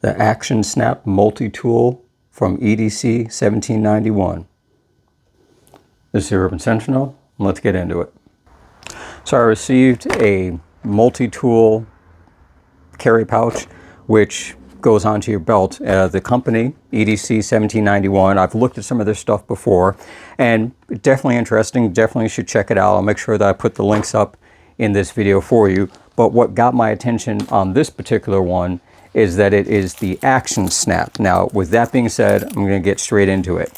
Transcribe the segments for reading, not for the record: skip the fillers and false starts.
The Action Snap Multi-Tool from EDC 1791. This is Urban Sentinel, and let's get into it. So I received a multi-tool carry pouch, which goes onto your belt. The company, EDC 1791, I've looked at some of their stuff before, and definitely interesting, definitely should check it out. I'll make sure that I put the links up in this video for you. But what got my attention on this particular one is that it is the Action Snap. Now, with that being said, I'm going to get straight into it.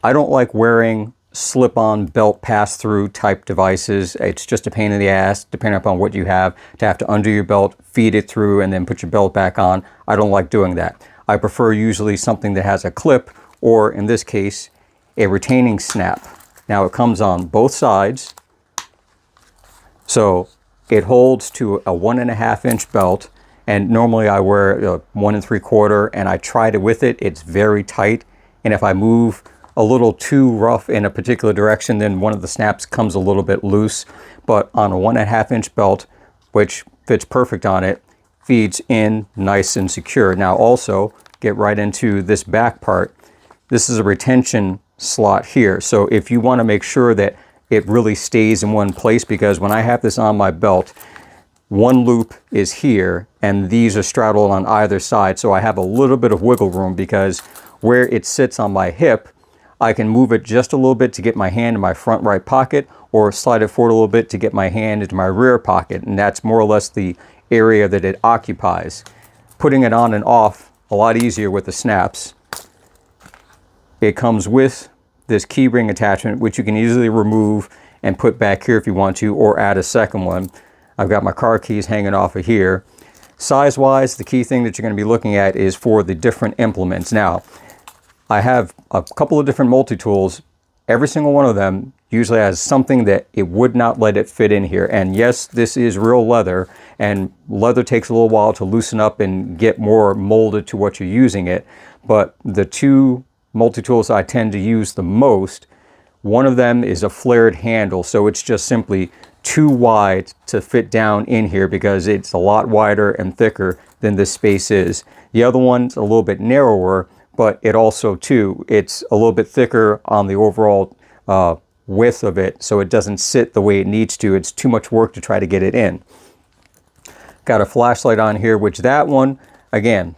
I don't like wearing slip-on belt pass-through type devices. It's just a pain in the ass, depending upon what you have, to have to undo your belt, feed it through, and then put your belt back on. I don't like doing that. I prefer usually something that has a clip, or in this case, a retaining snap. Now, it comes on both sides, so it holds to a 1.5 inch belt. And normally I wear 1 3/4, and I tried it with it. It's very tight. And if I move a little too rough in a particular direction, then one of the snaps comes a little bit loose. But on a 1.5 inch belt, which fits perfect on it, feeds in nice and secure. Now also, get right into this back part. This is a retention slot here. So if you want to make sure that it really stays in one place, because when I have this on my belt, one loop is here and these are straddled on either side, so I have a little bit of wiggle room, because where it sits on my hip, I can move it just a little bit to get my hand in my front right pocket, or slide it forward a little bit to get my hand into my rear pocket, and that's more or less the area that it occupies. Putting it on and off a lot easier with the snaps. It comes with this key ring attachment, which you can easily remove and put back here if you want to, or add a second one. I've got my car keys hanging off of here. Size-wise, the key thing that you're going to be looking at is for the different implements. Now, I have a couple of different multi-tools. Every single one of them usually has something that it would not let it fit in here. And yes, this is real leather, and leather takes a little while to loosen up and get more molded to what you're using it. But the two multi-tools I tend to use the most, one of them is a flared handle, so it's just simply too wide to fit down in here because it's a lot wider and thicker than this space is. The other one's a little bit narrower, but it also too, it's a little bit thicker on the overall width of it, so it doesn't sit the way it needs to. It's too much work to try to get it in. Got a flashlight on here, which that one, again,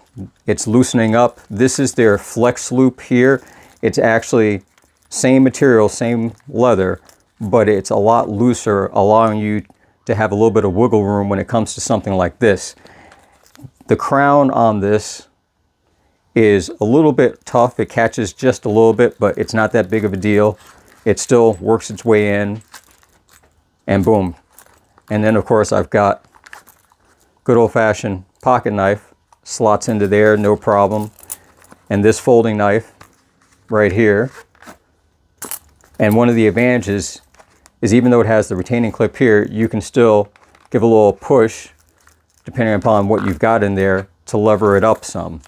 it's loosening up. This is their flex loop here. It's actually same material, same leather, but it's a lot looser, allowing you to have a little bit of wiggle room when it comes to something like this. The crown on this is a little bit tough. It catches just a little bit, but it's not that big of a deal. It still works its way in, and boom. And then of course I've got good old-fashioned pocket knife, slots into there, no problem. And this folding knife right here. And one of the advantages is, even though it has the retaining clip here, you can still give a little push, depending upon what you've got in there, to lever it up some.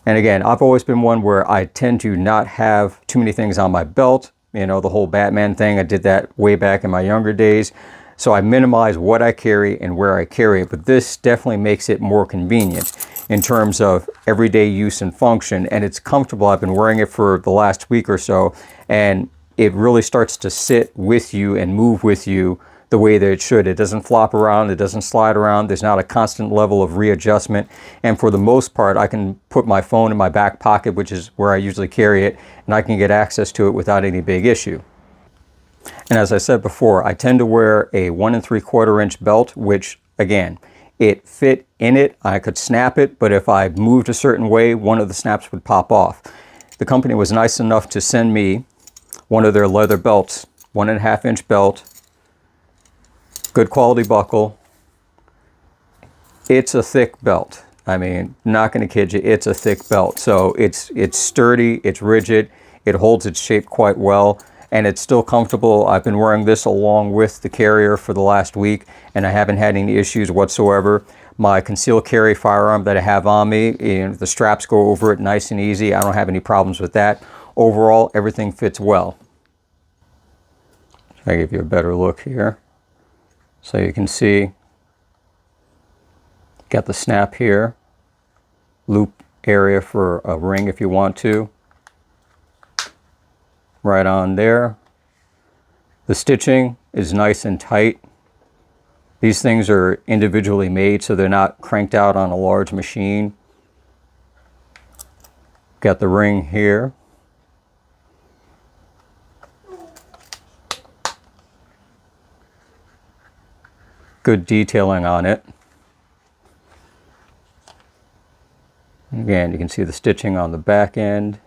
And again, I've always been one where I tend to not have too many things on my belt. You know, the whole Batman thing, I did that way back in my younger days. So I minimize what I carry and where I carry it. But this definitely makes it more convenient in terms of everyday use and function. And it's comfortable. I've been wearing it for the last week or so, and it really starts to sit with you and move with you the way that it should. It doesn't flop around, it doesn't slide around, there's not a constant level of readjustment. And for the most part, I can put my phone in my back pocket, which is where I usually carry it, and I can get access to it without any big issue. And as I said before, I tend to wear a 1 3/4 inch belt, which again, it fit in it. I could snap it, but if I moved a certain way, one of the snaps would pop off. The company was nice enough to send me one of their leather belts, 1.5 inch belt, good quality buckle. It's a thick belt. I mean, not going to kid you, it's a thick belt. So it's sturdy, it's rigid, it holds its shape quite well, and it's still comfortable. I've been wearing this along with the carrier for the last week, and I haven't had any issues whatsoever. My concealed carry firearm that I have on me, the straps go over it nice and easy. I don't have any problems with that. Overall, everything fits well. I'll give you a better look here. So you can see, got the snap here. loop area for a ring if you want to. Right on there. The stitching is nice and tight. These things are individually made, so they're not cranked out on a large machine. Got the ring here. Good detailing on it. Again, you can see the stitching on the back end.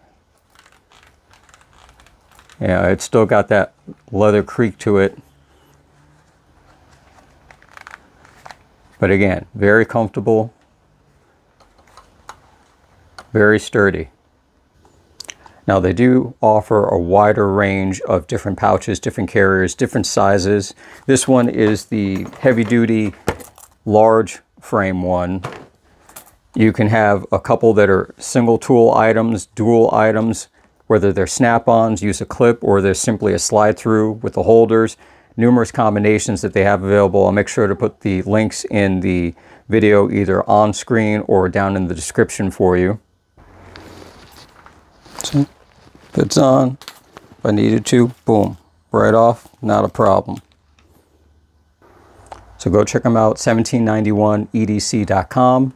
Yeah, it's still got that leather creak to it. But again, very comfortable, very sturdy. Now they do offer a wider range of different pouches, different carriers, different sizes. This one is the heavy duty large frame one. You can have a couple that are single tool items, dual items, whether they're snap-ons, use a clip, or they're simply a slide through with the holders. Numerous combinations that they have available. I'll make sure to put the links in the video either on screen or down in the description for you. See, fits on. If I needed to, boom, right off, not a problem. So go check them out, 1791edc.com.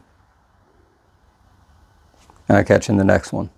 And I'll catch you in the next one.